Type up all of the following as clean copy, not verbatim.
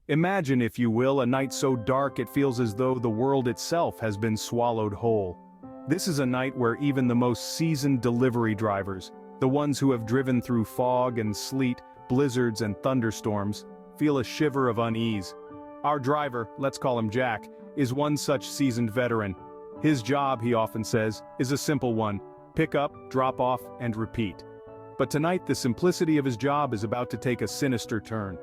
Imagine, if you will, a night so dark it feels as though the world itself has been swallowed whole. This is a night where even the most seasoned delivery drivers, the ones who have driven through fog and sleet, blizzards and thunderstorms, feel a shiver of unease. Our driver, let's call him Jack, is one such seasoned veteran. His job, he often says, is a simple one: pick up, drop off, and repeat. But tonight the simplicity of his job is about to take a sinister turn.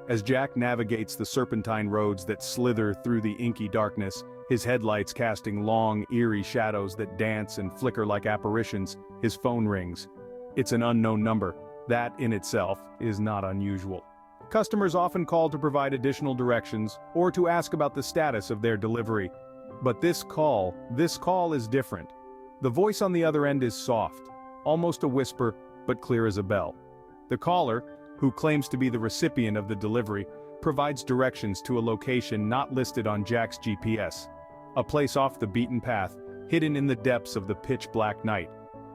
As Jack navigates the serpentine roads that slither through the inky darkness, his headlights casting long, eerie shadows that dance and flicker like apparitions, his phone rings. It's an unknown number. That, in itself, is not unusual. Customers often call to provide additional directions, or to ask about the status of their delivery. But this call is different. The voice on the other end is soft, almost a whisper, but clear as a bell. The caller, who claims to be the recipient of the delivery, provides directions to a location not listed on Jack's GPS. A place off the beaten path, hidden in the depths of the pitch-black night.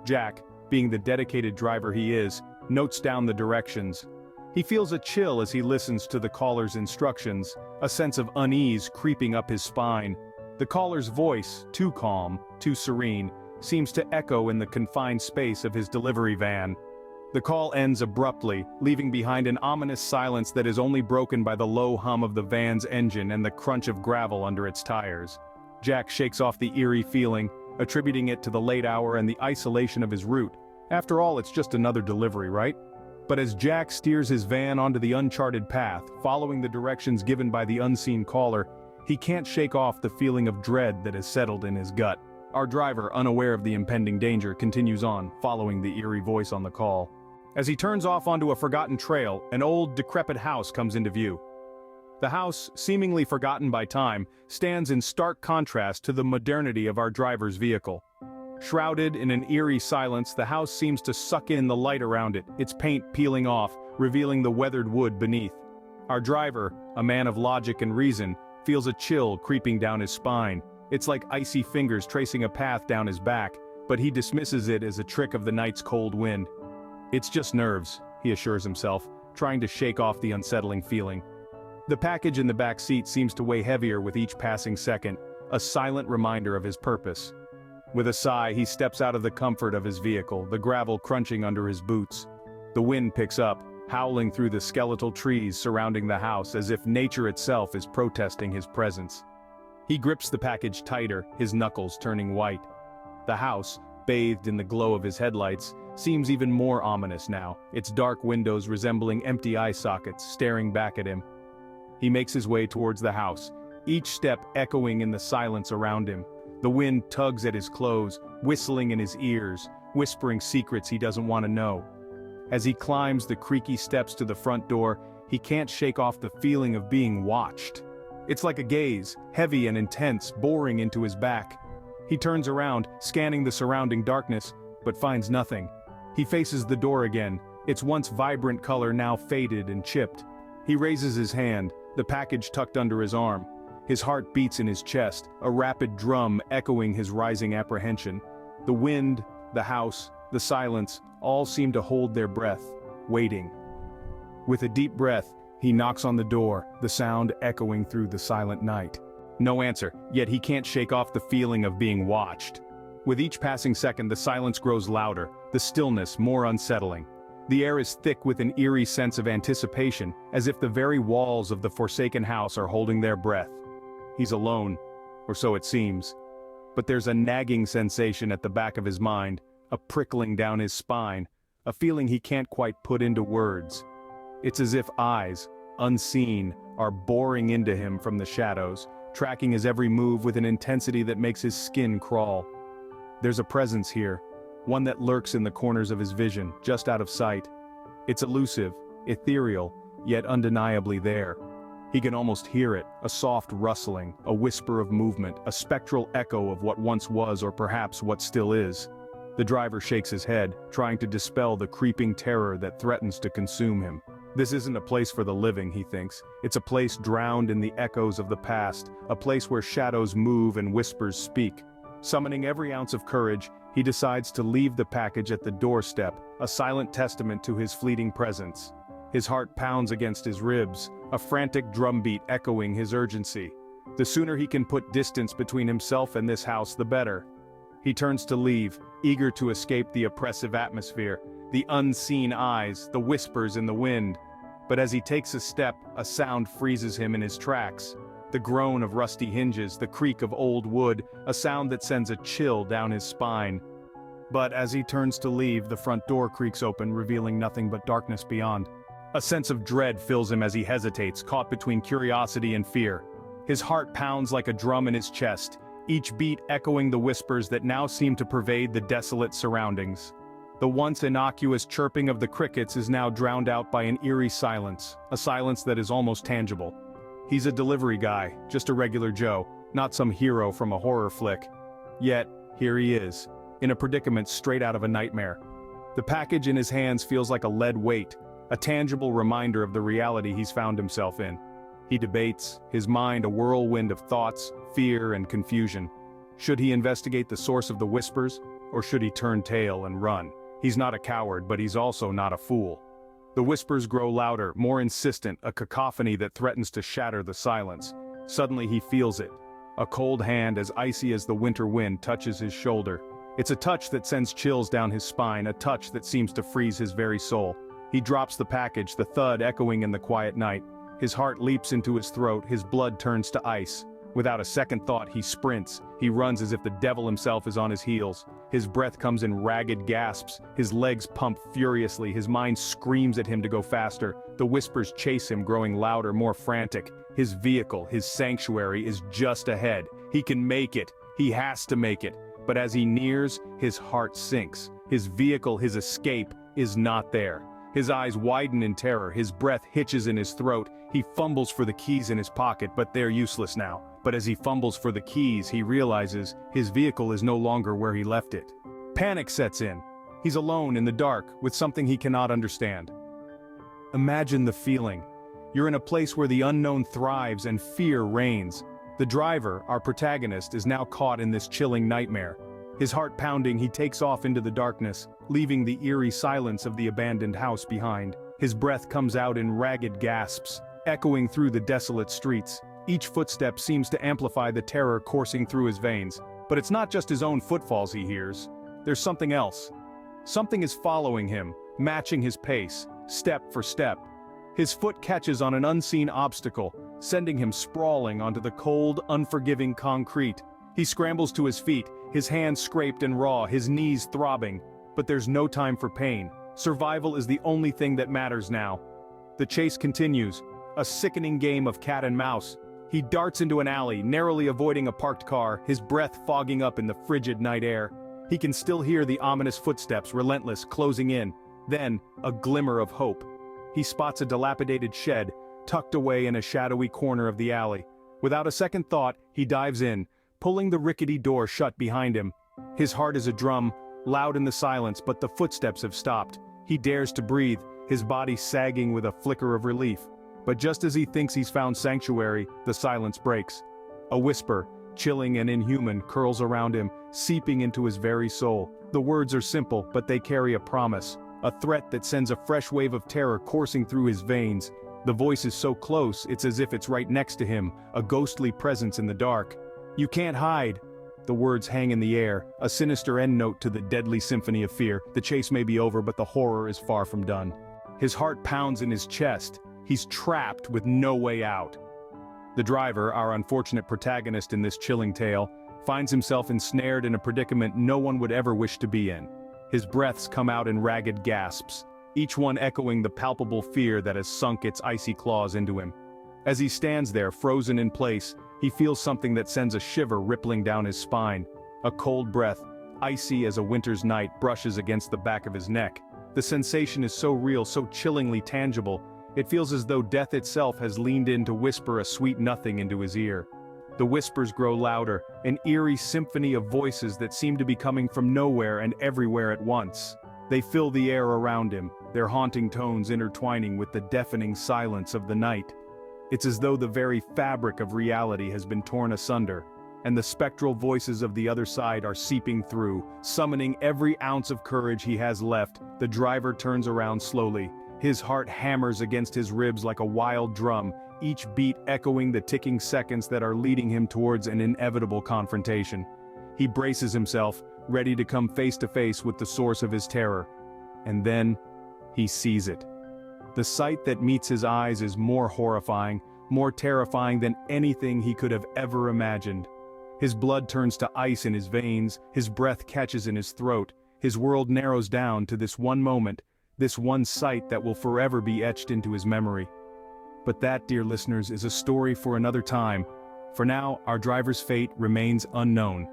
Jack, being the dedicated driver he is, notes down the directions. He feels a chill as he listens to the caller's instructions, a sense of unease creeping up his spine. The caller's voice, too calm, too serene, seems to echo in the confined space of his delivery van. The call ends abruptly, leaving behind an ominous silence that is only broken by the low hum of the van's engine and the crunch of gravel under its tires. Jack shakes off the eerie feeling, attributing it to the late hour and the isolation of his route. After all, it's just another delivery, right? But as Jack steers his van onto the uncharted path, following the directions given by the unseen caller, he can't shake off the feeling of dread that has settled in his gut. Our driver, unaware of the impending danger, continues on, following the eerie voice on the call. As he turns off onto a forgotten trail, an old, decrepit house comes into view. The house, seemingly forgotten by time, stands in stark contrast to the modernity of our driver's vehicle. Shrouded in an eerie silence, the house seems to suck in the light around it, its paint peeling off, revealing the weathered wood beneath. Our driver, a man of logic and reason, feels a chill creeping down his spine. It's like icy fingers tracing a path down his back, but he dismisses it as a trick of the night's cold wind. It's just nerves, he assures himself, trying to shake off the unsettling feeling. The package in the back seat seems to weigh heavier with each passing second, a silent reminder of his purpose. With a sigh, he steps out of the comfort of his vehicle, the gravel crunching under his boots. The wind picks up, howling through the skeletal trees surrounding the house as if nature itself is protesting his presence. He grips the package tighter, his knuckles turning white. The house, bathed in the glow of his headlights, seems even more ominous now, its dark windows resembling empty eye sockets staring back at him. He makes his way towards the house, each step echoing in the silence around him. The wind tugs at his clothes, whistling in his ears, whispering secrets he doesn't want to know. As he climbs the creaky steps to the front door, he can't shake off the feeling of being watched. It's like a gaze, heavy and intense, boring into his back. He turns around, scanning the surrounding darkness, but finds nothing. He faces the door again, its once vibrant color now faded and chipped. He raises his hand, the package tucked under his arm. His heart beats in his chest, a rapid drum echoing his rising apprehension. The wind, the house, the silence, all seem to hold their breath, waiting. With a deep breath, he knocks on the door, the sound echoing through the silent night. No answer, yet he can't shake off the feeling of being watched. With each passing second, the silence grows louder, the stillness more unsettling. The air is thick with an eerie sense of anticipation, as if the very walls of the forsaken house are holding their breath. He's alone, or so it seems. But there's a nagging sensation at the back of his mind, a prickling down his spine, a feeling he can't quite put into words. It's as if eyes, unseen, are boring into him from the shadows, tracking his every move with an intensity that makes his skin crawl. There's a presence here, one that lurks in the corners of his vision, just out of sight. It's elusive, ethereal, yet undeniably there. He can almost hear it, a soft rustling, a whisper of movement, a spectral echo of what once was or perhaps what still is. The driver shakes his head, trying to dispel the creeping terror that threatens to consume him. This isn't a place for the living, he thinks. It's a place drowned in the echoes of the past, a place where shadows move and whispers speak. Summoning every ounce of courage, he decides to leave the package at the doorstep, a silent testament to his fleeting presence. His heart pounds against his ribs, a frantic drumbeat echoing his urgency. The sooner he can put distance between himself and this house, the better. He turns to leave, eager to escape the oppressive atmosphere, the unseen eyes, the whispers in the wind. But as he takes a step, a sound freezes him in his tracks. The groan of rusty hinges, the creak of old wood, a sound that sends a chill down his spine. But as he turns to leave, the front door creaks open, revealing nothing but darkness beyond. A sense of dread fills him as he hesitates, caught between curiosity and fear. His heart pounds like a drum in his chest, each beat echoing the whispers that now seem to pervade the desolate surroundings. The once innocuous chirping of the crickets is now drowned out by an eerie silence, a silence that is almost tangible. He's a delivery guy, just a regular Joe, not some hero from a horror flick. Yet, here he is, in a predicament straight out of a nightmare. The package in his hands feels like a lead weight, a tangible reminder of the reality he's found himself in. He debates, his mind a whirlwind of thoughts, fear, and confusion. Should he investigate the source of the whispers, or should he turn tail and run? He's not a coward, but he's also not a fool. The whispers grow louder, more insistent, a cacophony that threatens to shatter the silence. Suddenly he feels it. A cold hand as icy as the winter wind touches his shoulder. It's a touch that sends chills down his spine, a touch that seems to freeze his very soul. He drops the package, the thud echoing in the quiet night. His heart leaps into his throat, his blood turns to ice. Without a second thought, he sprints. He runs as if the devil himself is on his heels. His breath comes in ragged gasps, his legs pump furiously, his mind screams at him to go faster. The whispers chase him, growing louder, more frantic. His vehicle, his sanctuary, is just ahead. He can make it. He has to make it. But as he nears, his heart sinks. His vehicle, his escape, is not there. His eyes widen in terror, his breath hitches in his throat. He fumbles for the keys in his pocket, but they're useless now. But as he fumbles for the keys, he realizes his vehicle is no longer where he left it. Panic sets in. He's alone in the dark, with something he cannot understand. Imagine the feeling. You're in a place where the unknown thrives and fear reigns. The driver, our protagonist, is now caught in this chilling nightmare. His heart pounding, he takes off into the darkness, leaving the eerie silence of the abandoned house behind. His breath comes out in ragged gasps, echoing through the desolate streets. Each footstep seems to amplify the terror coursing through his veins. But it's not just his own footfalls he hears. There's something else. Something is following him, matching his pace, step for step. His foot catches on an unseen obstacle, sending him sprawling onto the cold, unforgiving concrete. He scrambles to his feet, his hands scraped and raw, his knees throbbing. But there's no time for pain. Survival is the only thing that matters now. The chase continues, a sickening game of cat and mouse. He darts into an alley, narrowly avoiding a parked car, his breath fogging up in the frigid night air. He can still hear the ominous footsteps, relentless, closing in. Then, a glimmer of hope. He spots a dilapidated shed, tucked away in a shadowy corner of the alley. Without a second thought, he dives in, pulling the rickety door shut behind him. His heart is a drum, loud in the silence, but the footsteps have stopped. He dares to breathe, his body sagging with a flicker of relief. But just as he thinks he's found sanctuary, the silence breaks. A whisper, chilling and inhuman, curls around him, seeping into his very soul. The words are simple, but they carry a promise, a threat that sends a fresh wave of terror coursing through his veins. The voice is so close, it's as if it's right next to him, a ghostly presence in the dark. "You can't hide." The words hang in the air, a sinister end note to the deadly symphony of fear. The chase may be over, but the horror is far from done. His heart pounds in his chest. He's trapped with no way out. The driver, our unfortunate protagonist in this chilling tale, finds himself ensnared in a predicament no one would ever wish to be in. His breaths come out in ragged gasps, each one echoing the palpable fear that has sunk its icy claws into him. As he stands there, frozen in place, he feels something that sends a shiver rippling down his spine. A cold breath, icy as a winter's night, brushes against the back of his neck. The sensation is so real, so chillingly tangible, it feels as though death itself has leaned in to whisper a sweet nothing into his ear. The whispers grow louder, an eerie symphony of voices that seem to be coming from nowhere and everywhere at once. They fill the air around him, their haunting tones intertwining with the deafening silence of the night. It's as though the very fabric of reality has been torn asunder, and the spectral voices of the other side are seeping through, summoning every ounce of courage he has left. The driver turns around slowly, His heart hammers against his ribs like a wild drum, each beat echoing the ticking seconds that are leading him towards an inevitable confrontation. He braces himself, ready to come face to face with the source of his terror. And then, he sees it. The sight that meets his eyes is more horrifying, more terrifying than anything he could have ever imagined. His blood turns to ice in his veins, his breath catches in his throat, his world narrows down to this one moment, this one sight that will forever be etched into his memory. But that, dear listeners, is a story for another time. For now, our driver's fate remains unknown.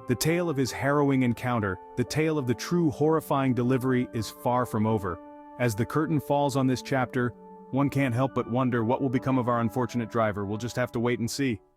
The tale of his harrowing encounter, the tale of the true horrifying delivery, is far from over. As the curtain falls on this chapter, one can't help but wonder what will become of our unfortunate driver. We'll just have to wait and see.